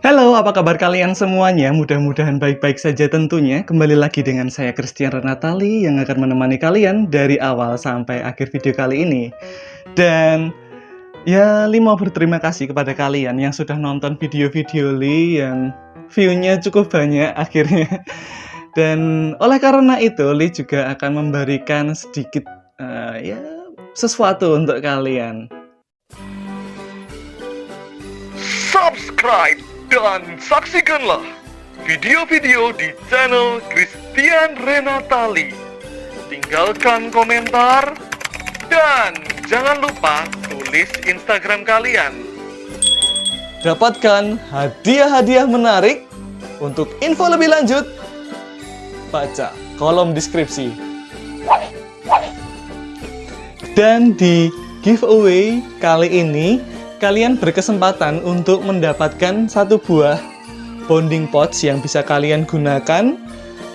Halo, apa kabar kalian semuanya? Mudah-mudahan baik-baik saja tentunya. Kembali lagi dengan saya Christian Renatali yang akan menemani kalian dari awal sampai akhir video kali ini. Dan ya, Li mau berterima kasih kepada kalian yang sudah nonton video-video Li yang view-nya cukup banyak akhirnya. Dan oleh karena itu, Li juga akan memberikan sedikit sesuatu untuk kalian. Subscribe dan saksikanlah video-video di channel Christian Renatali. Tinggalkan komentar dan jangan lupa tulis Instagram kalian. Dapatkan hadiah-hadiah menarik. Untuk info lebih lanjut, baca kolom deskripsi. Dan di giveaway kali ini, kalian berkesempatan untuk mendapatkan satu buah bonding pouch yang bisa kalian gunakan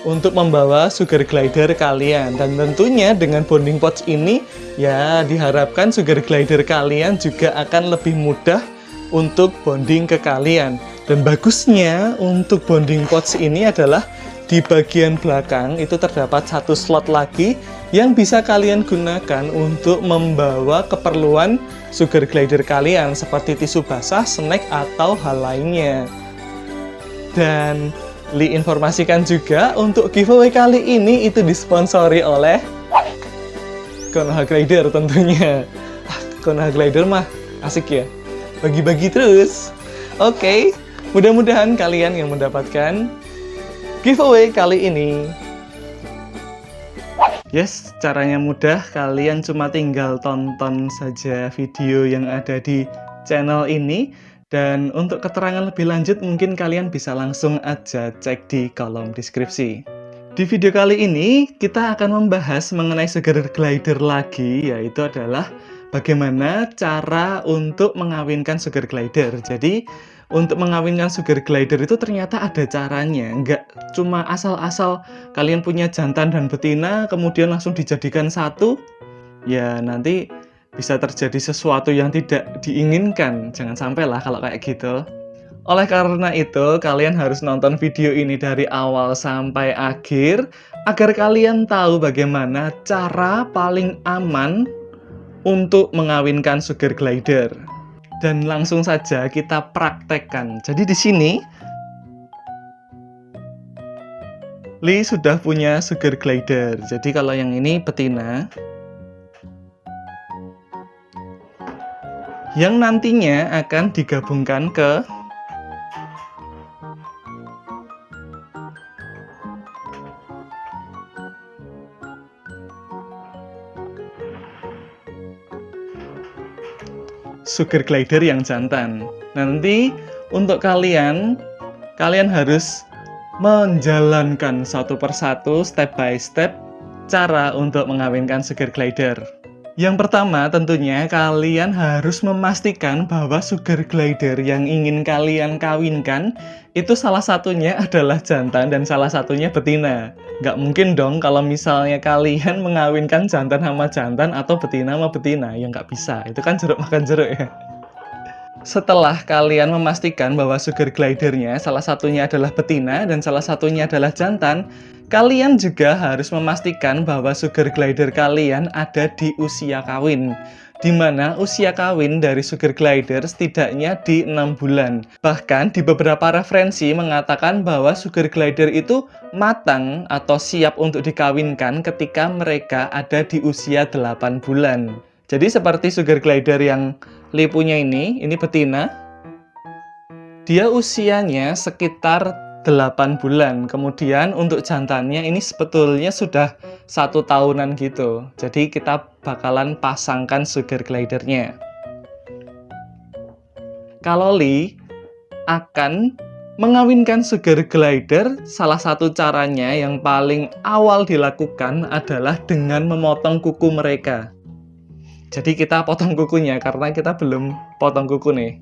untuk membawa sugar glider kalian. Dan tentunya dengan bonding pouch ini, ya diharapkan sugar glider kalian juga akan lebih mudah untuk bonding ke kalian. Dan bagusnya untuk bonding pouch ini adalah di bagian belakang itu terdapat satu slot lagi yang bisa kalian gunakan untuk membawa keperluan sugar glider kalian seperti tisu basah, snack, atau hal lainnya. Dan Li informasikan juga untuk giveaway kali ini itu disponsori oleh Konoha Glider tentunya. Konoha Glider mah asik ya, bagi-bagi terus. Oke, mudah-mudahan kalian yang mendapatkan giveaway kali ini. Yes, caranya mudah, kalian cuma tinggal tonton saja video yang ada di channel ini. Dan untuk keterangan lebih lanjut mungkin kalian bisa langsung aja cek di kolom deskripsi. Di video kali ini kita akan membahas mengenai sugar glider lagi, yaitu adalah bagaimana cara untuk mengawinkan sugar glider. Jadi untuk mengawinkan sugar glider itu ternyata ada caranya, nggak cuma asal-asal kalian punya jantan dan betina kemudian langsung dijadikan satu, ya nanti bisa terjadi sesuatu yang tidak diinginkan. Jangan sampai lah kalau kayak gitu. Oleh karena itu, kalian harus nonton video ini dari awal sampai akhir agar kalian tahu bagaimana cara paling aman untuk mengawinkan sugar glider. Dan langsung saja kita praktekkan. Jadi di sini Li sudah punya sugar glider. Jadi kalau yang ini betina, yang nantinya akan digabungkan ke sugar glider yang jantan. Nanti untuk kalian harus menjalankan satu persatu, step by step, cara untuk mengawinkan sugar glider. Yang pertama tentunya kalian harus memastikan bahwa sugar glider yang ingin kalian kawinkan itu salah satunya adalah jantan dan salah satunya betina. Nggak mungkin dong kalau misalnya kalian mengawinkan jantan sama jantan atau betina sama betina, ya nggak bisa. Itu kan jeruk makan jeruk ya. Setelah kalian memastikan bahwa sugar glidernya salah satunya adalah betina dan salah satunya adalah jantan, kalian juga harus memastikan bahwa sugar glider kalian ada di usia kawin, di mana usia kawin dari sugar glider setidaknya di 6 bulan. Bahkan di beberapa referensi mengatakan bahwa sugar glider itu matang atau siap untuk dikawinkan ketika mereka ada di usia 8 bulan. Jadi seperti sugar glider yang Li punya ini betina. Dia usianya sekitar 8 bulan. Kemudian untuk jantannya ini sebetulnya sudah 1 tahunan gitu. Jadi kita bakalan pasangkan sugar glidernya. Kalau Li akan mengawinkan sugar glider, salah satu caranya yang paling awal dilakukan adalah dengan memotong kuku mereka. Jadi kita potong kukunya karena kita belum potong kuku nih.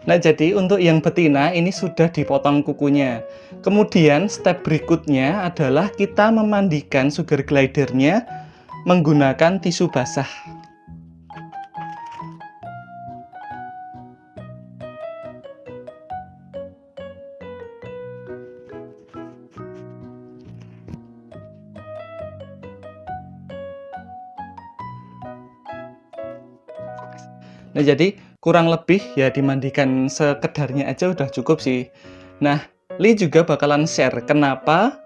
Nah, jadi untuk yang betina ini sudah dipotong kukunya. Kemudian step berikutnya adalah kita memandikan sugar glidernya menggunakan tisu basah. Nah, jadi kurang lebih ya dimandikan sekedarnya aja udah cukup sih. Nah, Li juga bakalan share kenapa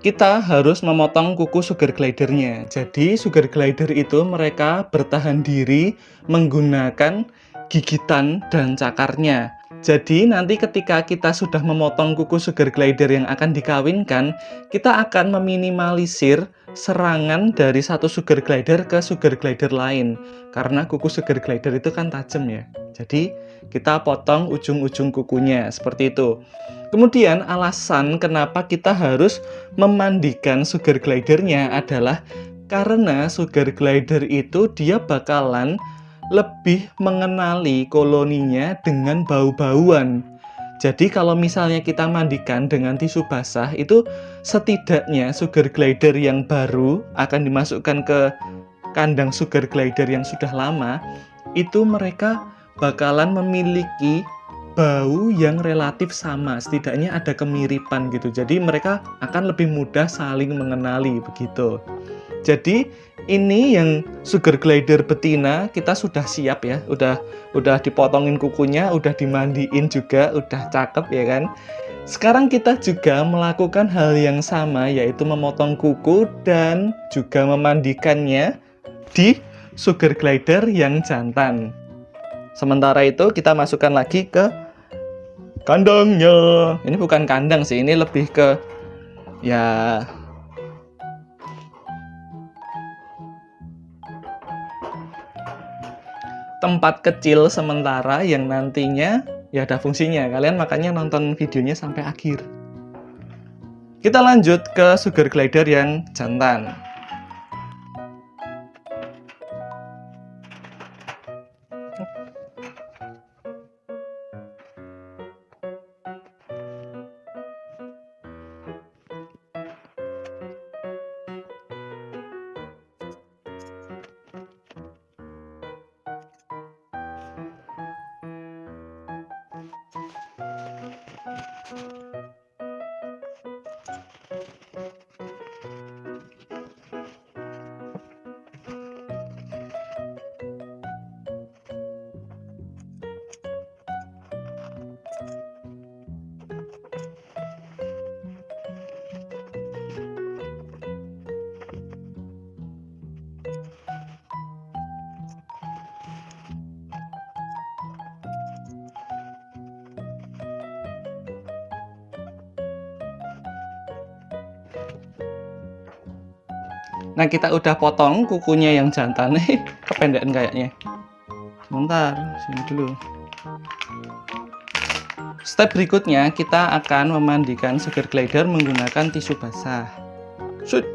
kita harus memotong kuku sugar glidernya. Jadi, sugar glider itu mereka bertahan diri menggunakan gigitan dan cakarnya. Jadi, nanti ketika kita sudah memotong kuku sugar glider yang akan dikawinkan, kita akan meminimalisir serangan dari satu sugar glider ke sugar glider lain. Karena kuku sugar glider itu kan tajam ya. Jadi, kita potong ujung-ujung kukunya, seperti itu. Kemudian alasan kenapa kita harus memandikan sugar glidernya adalah karena sugar glider itu dia bakalan lebih mengenali koloninya dengan bau-bauan. Jadi kalau misalnya kita mandikan dengan tisu basah itu setidaknya sugar glider yang baru akan dimasukkan ke kandang sugar glider yang sudah lama, itu mereka bakalan memiliki bau yang relatif sama, setidaknya ada kemiripan gitu. Jadi mereka akan lebih mudah saling mengenali begitu. Jadi ini yang sugar glider betina kita sudah siap ya, udah dipotongin kukunya, udah dimandiin juga, udah cakep ya kan. Sekarang kita juga melakukan hal yang sama, yaitu memotong kuku dan juga memandikannya di sugar glider yang jantan. Sementara itu kita masukkan lagi ke kandangnya. Ini bukan kandang sih, ini lebih ke ya tempat kecil sementara yang nantinya ya ada fungsinya. Kalian makanya nonton videonya sampai akhir. Kita lanjut ke sugar glider yang jantan. Nah, kita udah potong kukunya yang jantan nih, kependekan kayaknya. Sebentar, sini dulu. Step berikutnya, kita akan memandikan sugar glider menggunakan tisu basah. Shoot.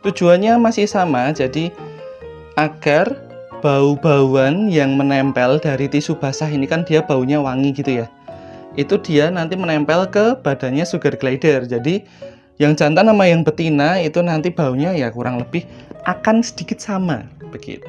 Tujuannya masih sama, jadi agar bau-bauan yang menempel dari tisu basah ini kan dia baunya wangi gitu ya. Itu dia nanti menempel ke badannya sugar glider. Jadi yang jantan sama yang betina itu nanti baunya ya kurang lebih akan sedikit sama begitu.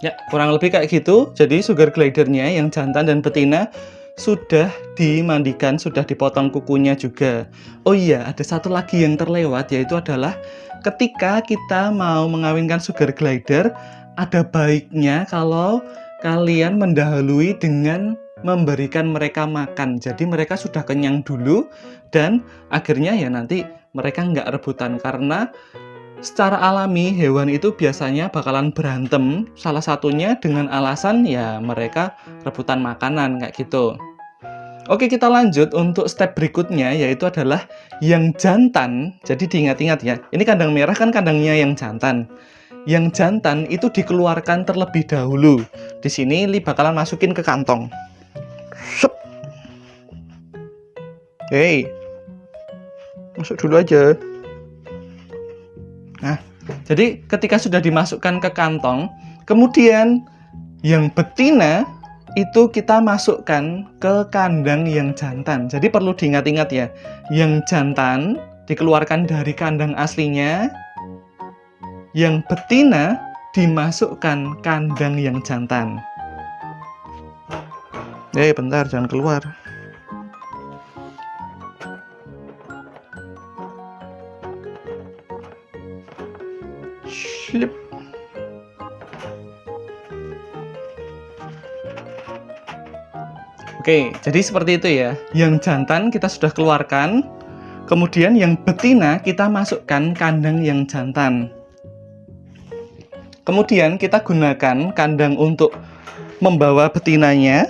Ya, kurang lebih kayak gitu. Jadi sugar glidernya yang jantan dan betina sudah dimandikan, sudah dipotong kukunya juga. Oh iya, ada satu lagi yang terlewat, yaitu adalah ketika kita mau mengawinkan sugar glider, ada baiknya kalau kalian mendahului dengan memberikan mereka makan. Jadi mereka sudah kenyang dulu dan akhirnya ya nanti mereka nggak rebutan, karena secara alami hewan itu biasanya bakalan berantem, salah satunya dengan alasan ya mereka rebutan makanan kayak gitu. Oke, kita lanjut untuk step berikutnya, yaitu adalah yang jantan. Jadi diingat-ingat ya, ini kandang merah kan kandangnya yang jantan. Yang jantan itu dikeluarkan terlebih dahulu. Di sini Li bakalan masukin ke kantong. Sup. Hei, masuk dulu aja. Nah, jadi ketika sudah dimasukkan ke kantong, kemudian yang betina itu kita masukkan ke kandang yang jantan. Jadi perlu diingat-ingat ya, yang jantan dikeluarkan dari kandang aslinya, yang betina dimasukkan kandang yang jantan. Bentar, jangan keluar. Slip. Oke, jadi seperti itu ya. Yang jantan kita sudah keluarkan, kemudian yang betina kita masukkan kandang yang jantan. Kemudian kita gunakan kandang untuk membawa betinanya.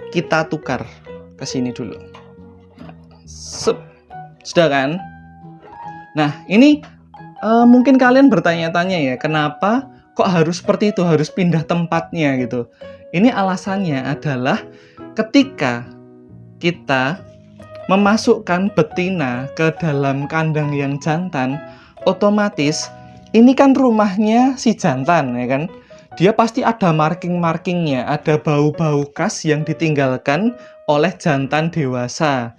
Kita tukar ke sini dulu. Sudah kan? Nah, ini mungkin kalian bertanya-tanya ya, kenapa kok harus seperti itu, harus pindah tempatnya gitu. Ini alasannya adalah ketika kita memasukkan betina ke dalam kandang yang jantan, otomatis ini kan rumahnya si jantan ya kan. Dia pasti ada marking-markingnya, ada bau-bau khas yang ditinggalkan oleh jantan dewasa.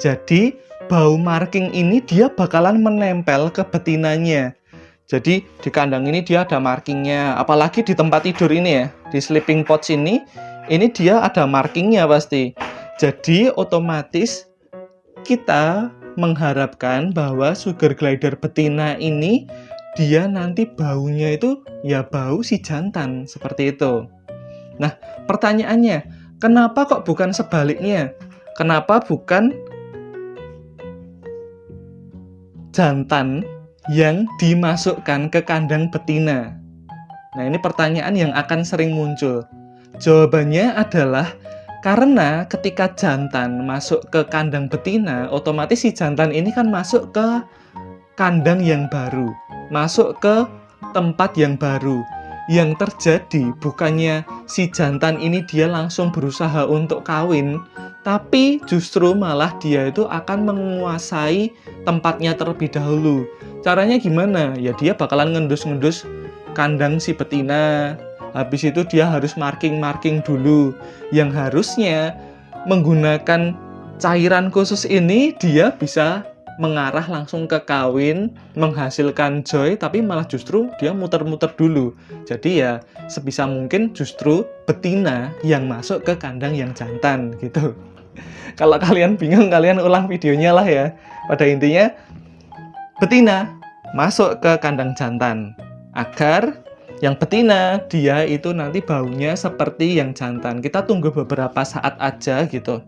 Jadi bau marking ini dia bakalan menempel ke betinanya. Jadi di kandang ini dia ada markingnya, apalagi di tempat tidur ini ya, di sleeping pouch ini dia ada markingnya pasti. Jadi otomatis kita mengharapkan bahwa sugar glider betina ini dia nanti baunya itu ya bau si jantan, seperti itu. Nah, pertanyaannya, kenapa kok bukan sebaliknya? Kenapa bukan jantan yang dimasukkan ke kandang betina? Nah, ini pertanyaan yang akan sering muncul. Jawabannya adalah karena ketika jantan masuk ke kandang betina, otomatis si jantan ini kan masuk ke kandang yang baru, masuk ke tempat yang baru. Yang terjadi bukannya si jantan ini dia langsung berusaha untuk kawin, tapi justru malah dia itu akan menguasai tempatnya terlebih dahulu. Caranya gimana? Ya dia bakalan ngendus-ngendus kandang si betina. Habis itu dia harus marking-marking dulu. Yang harusnya menggunakan cairan khusus ini dia bisa mengarah langsung ke kawin, menghasilkan joy, tapi malah justru dia muter-muter dulu. Jadi ya sebisa mungkin justru betina yang masuk ke kandang yang jantan gitu. Kalau kalian bingung, kalian ulang videonya lah ya. Pada intinya betina masuk ke kandang jantan agar yang betina dia itu nanti baunya seperti yang jantan. Kita tunggu beberapa saat aja gitu.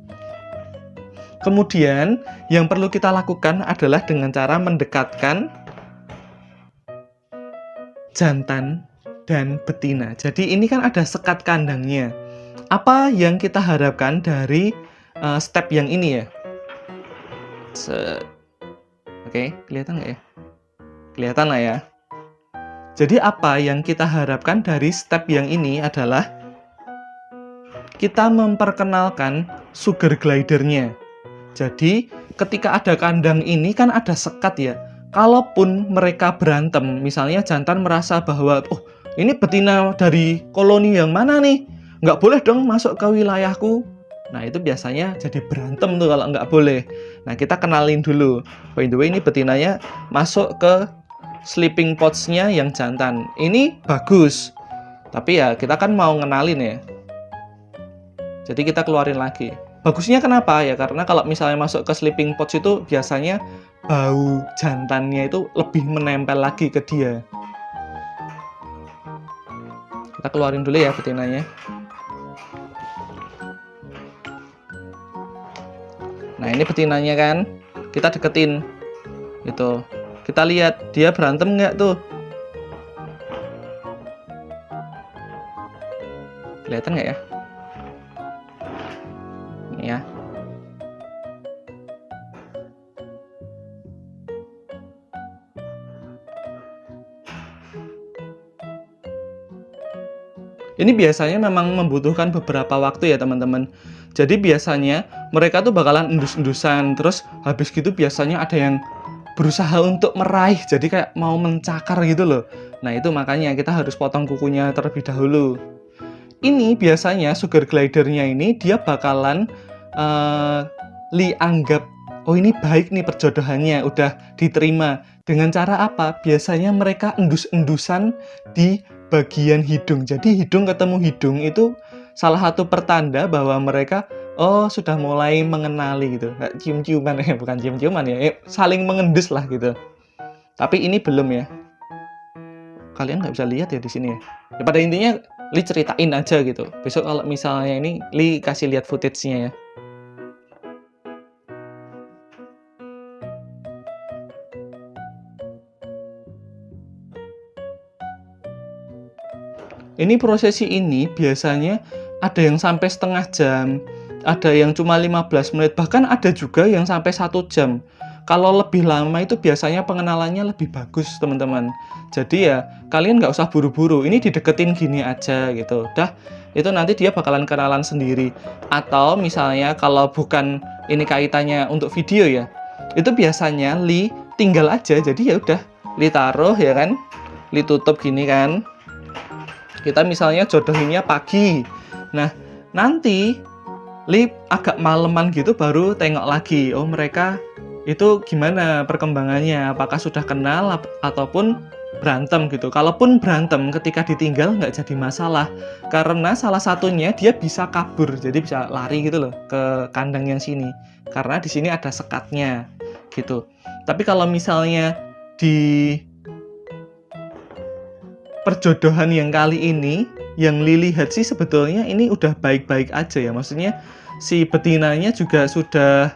Kemudian yang perlu kita lakukan adalah dengan cara mendekatkan jantan dan betina. Jadi ini kan ada sekat kandangnya. Apa yang kita harapkan dari step yang ini ya? Oke, kelihatan nggak ya? Kelihatan lah ya. Jadi apa yang kita harapkan dari step yang ini adalah kita memperkenalkan sugar glidernya. Jadi ketika ada kandang ini kan ada sekat ya. Kalaupun mereka berantem, misalnya jantan merasa bahwa ini betina dari koloni yang mana nih? Nggak boleh dong masuk ke wilayahku. Nah itu biasanya jadi berantem tuh kalau nggak boleh. Nah kita kenalin dulu. By the way ini betinanya masuk ke sleeping pouch-nya yang jantan. Ini bagus. Tapi ya kita kan mau ngenalin ya. Jadi kita keluarin lagi. Bagusnya kenapa? Ya karena kalau misalnya masuk ke sleeping pouch itu biasanya bau jantannya itu lebih menempel lagi ke dia. Kita keluarin dulu ya betinanya. Nah ini betinanya kan, kita deketin. Gitu. Kita lihat dia berantem nggak tuh? Kelihatan nggak ya? Ya. Ini biasanya memang membutuhkan beberapa waktu ya teman-teman. Jadi biasanya mereka tuh bakalan endus-endusan, terus habis gitu biasanya ada yang berusaha untuk meraih, jadi kayak mau mencakar gitu loh. Nah itu makanya kita harus potong kukunya terlebih dahulu. Ini biasanya sugar glidernya ini dia bakalan anggap, oh ini baik nih perjodohannya, udah diterima. Dengan cara apa? Biasanya mereka endus-endusan di bagian hidung. Jadi hidung ketemu hidung itu salah satu pertanda bahwa mereka sudah mulai mengenali gitu. Kayak cium-ciuman ya, bukan cium-ciuman ya, saling mengendus lah gitu. Tapi ini belum ya. Kalian nggak bisa lihat ya di sini ya. Ya pada intinya Li ceritain aja gitu. Besok kalau misalnya ini Li kasih lihat footage-nya ya. Ini prosesi ini biasanya ada yang sampai setengah jam, ada yang cuma 15 menit, bahkan ada juga yang sampai 1 jam. Kalau lebih lama itu biasanya pengenalannya lebih bagus, teman-teman. Jadi ya, kalian nggak usah buru-buru, ini dideketin gini aja gitu. Udah, itu nanti dia bakalan kenalan sendiri. Atau misalnya kalau bukan ini kaitannya untuk video ya, itu biasanya Li tinggal aja, jadi ya udah, Li taruh ya kan, Li tutup gini kan. Kita misalnya jodohinnya pagi. Nah, nanti Li agak maleman gitu baru tengok lagi. Oh, mereka itu gimana perkembangannya? Apakah sudah kenal ataupun berantem gitu. Kalaupun berantem ketika ditinggal nggak jadi masalah. Karena salah satunya dia bisa kabur. Jadi bisa lari gitu loh ke kandang yang sini. Karena di sini ada sekatnya gitu. Tapi kalau misalnya di perjodohan yang kali ini, yang Li lihat sih sebetulnya ini udah baik-baik aja ya. Maksudnya si betinanya juga sudah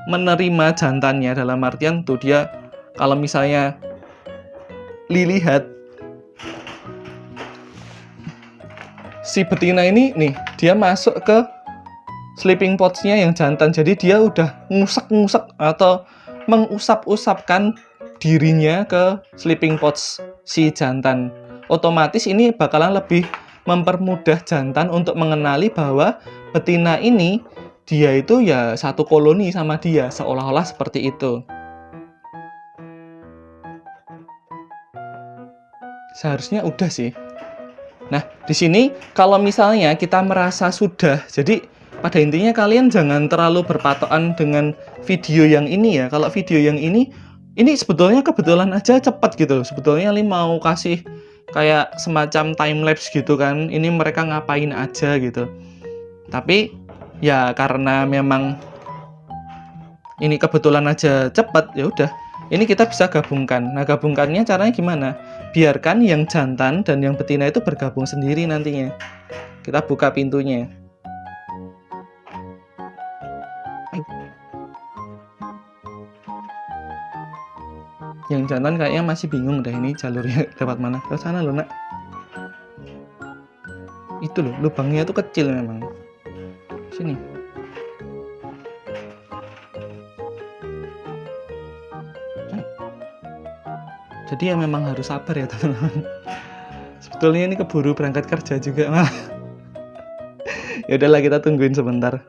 menerima jantannya, dalam artian tuh dia kalau misalnya Li lihat si betina ini nih, dia masuk ke sleeping pods-nya yang jantan. Jadi dia udah ngusek-ngusek atau mengusap-usapkan dirinya ke sleeping pods si jantan. Otomatis ini bakalan lebih mempermudah jantan untuk mengenali bahwa betina ini dia itu ya satu koloni sama dia, seolah-olah seperti itu. Seharusnya udah sih. Nah, di sini kalau misalnya kita merasa sudah, jadi pada intinya kalian jangan terlalu berpatokan dengan video yang ini ya. Kalau video yang ini sebetulnya kebetulan aja cepat gitu. Sebetulnya Li mau kasih kayak semacam time lapse gitu kan. Ini mereka ngapain aja gitu. Tapi ya karena memang ini kebetulan aja cepat, ya udah. Ini kita bisa gabungkan. Nah, gabungkannya caranya gimana? Biarkan yang jantan dan yang betina itu bergabung sendiri nantinya. Kita buka pintunya. Yang jantan kayaknya masih bingung dah ini jalurnya lewat mana. Ke sana loh, Nak. Itu loh, lubangnya tuh kecil memang. Sini. Jadi ya memang harus sabar ya, teman-teman. Sebetulnya ini keburu berangkat kerja juga malah. Ya udahlah, kita tungguin sebentar.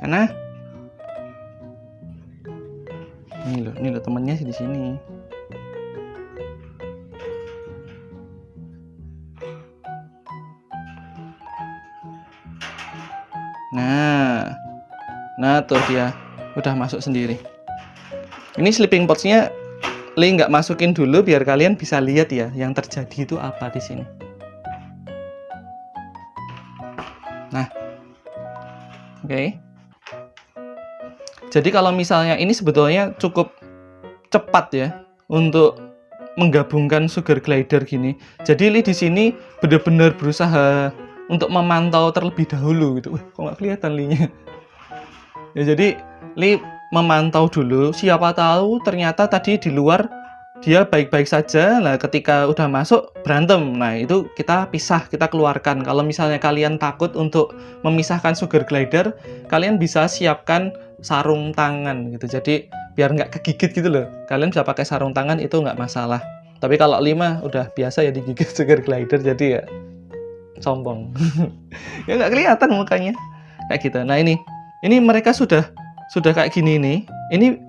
Karena ini loh temannya di sini. Nah tuh dia udah masuk sendiri. Ini sleeping pods-nya Li nggak masukin dulu biar kalian bisa lihat ya yang terjadi itu apa di sini. Nah, oke. Jadi kalau misalnya ini sebetulnya cukup cepat ya untuk menggabungkan sugar glider gini. Jadi Li di sini benar-benar berusaha untuk memantau terlebih dahulu gitu. Kok nggak kelihatan Li-nya? Ya jadi Li memantau dulu, siapa tahu ternyata tadi di luar dia baik-baik saja. Nah, ketika udah masuk berantem. Nah, itu kita pisah, kita keluarkan. Kalau misalnya kalian takut untuk memisahkan sugar glider, kalian bisa siapkan sarung tangan gitu. Jadi biar nggak kegigit gitu loh. Kalian bisa pakai sarung tangan, itu nggak masalah. Tapi kalau 5 udah biasa ya digigit sugar glider, jadi ya sombong. Ya nggak kelihatan mukanya kayak gitu. Nah ini mereka sudah kayak gini nih. Ini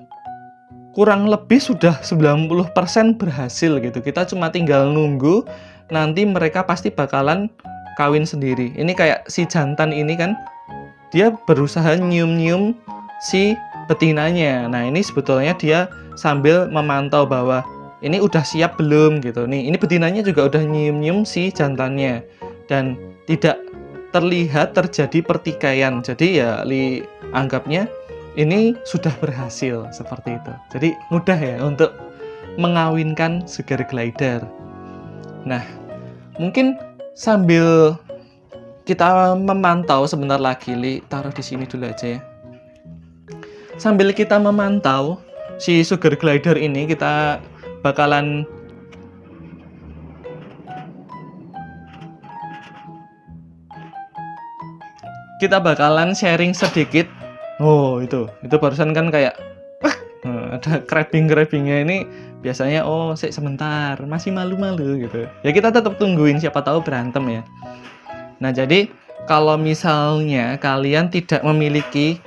kurang lebih sudah 90% berhasil gitu. Kita cuma tinggal nunggu, nanti mereka pasti bakalan kawin sendiri. Ini kayak si jantan ini kan, dia berusaha nyium-nyium si betinanya. Nah ini sebetulnya dia sambil memantau bahwa ini udah siap belum gitu. Nih ini betinanya juga udah nyium-nyium si jantannya. Dan tidak terlihat terjadi pertikaian. Jadi ya anggapnya ini sudah berhasil seperti itu. Jadi mudah ya untuk mengawinkan sugar glider. Nah, mungkin sambil kita memantau sebentar lagi, taruh di sini dulu aja ya. Sambil kita memantau si sugar glider ini, kita bakalan sharing sedikit. Oh itu barusan kan kayak ada crabbingnya ini biasanya sebentar masih malu-malu gitu. Ya kita tetap tungguin, siapa tahu berantem ya. Nah jadi kalau misalnya kalian tidak memiliki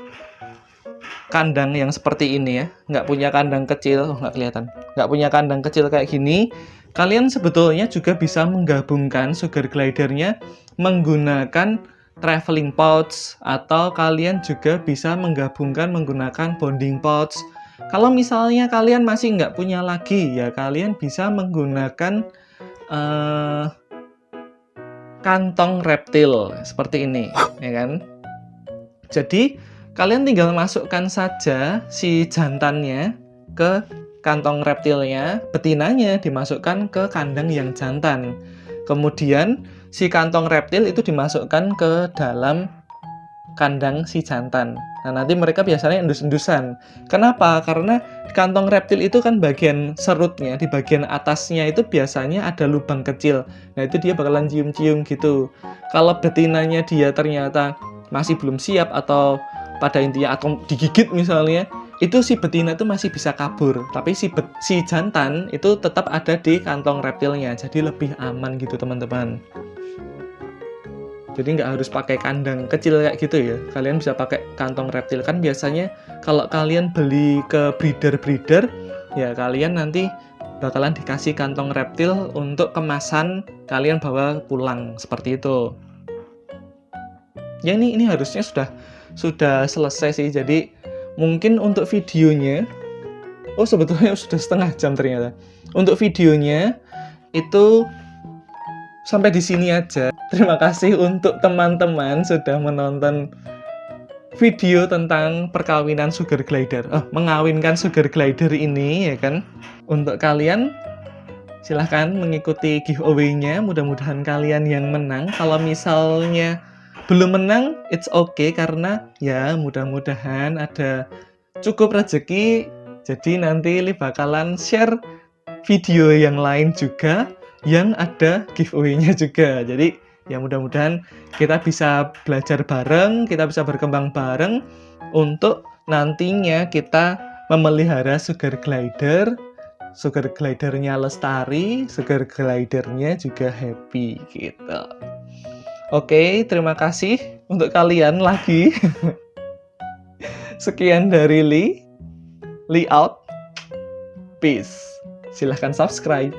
kandang yang seperti ini ya, nggak punya kandang kecil, nggak punya kandang kecil kayak gini, kalian sebetulnya juga bisa menggabungkan sugar glidernya menggunakan traveling pouch, atau kalian juga bisa menggabungkan menggunakan bonding pouch. Kalau misalnya kalian masih nggak punya lagi, ya kalian bisa menggunakan kantong reptil seperti ini, ya kan? Jadi kalian tinggal masukkan saja si jantannya ke kantong reptilnya, betinanya dimasukkan ke kandang yang jantan. Kemudian si kantong reptil itu dimasukkan ke dalam kandang si jantan. Nah, nanti mereka biasanya endus-endusan. Kenapa? Karena kantong reptil itu kan bagian serutnya, di bagian atasnya itu biasanya ada lubang kecil. Nah, itu dia bakalan cium-cium gitu. Kalau betinanya dia ternyata masih belum siap atau pada intinya atau digigit misalnya, itu si betina itu masih bisa kabur, tapi si jantan itu tetap ada di kantong reptilnya, jadi lebih aman gitu teman-teman. Jadi nggak harus pakai kandang kecil kayak gitu ya, kalian bisa pakai kantong reptil. Kan biasanya kalau kalian beli ke breeder, ya kalian nanti bakalan dikasih kantong reptil untuk kemasan kalian bawa pulang, seperti itu. Ya ini harusnya sudah selesai sih, jadi mungkin untuk videonya, sebetulnya sudah setengah jam ternyata. Untuk videonya itu sampai di sini aja. Terima kasih untuk teman-teman sudah menonton video tentang perkawinan sugar glider. Mengawinkan sugar glider ini ya kan. Untuk kalian silahkan mengikuti giveaway-nya. Mudah-mudahan kalian yang menang. Kalau misalnya belum menang, it's okay, karena ya mudah-mudahan ada cukup rezeki. Jadi nanti bakalan share video yang lain juga yang ada giveaway-nya juga. Jadi ya mudah-mudahan kita bisa belajar bareng, kita bisa berkembang bareng untuk nantinya kita memelihara sugar glidernya lestari, sugar glidernya juga happy gitu. Oke, terima kasih untuk kalian lagi. Sekian dari Lee out. Peace. Silahkan subscribe.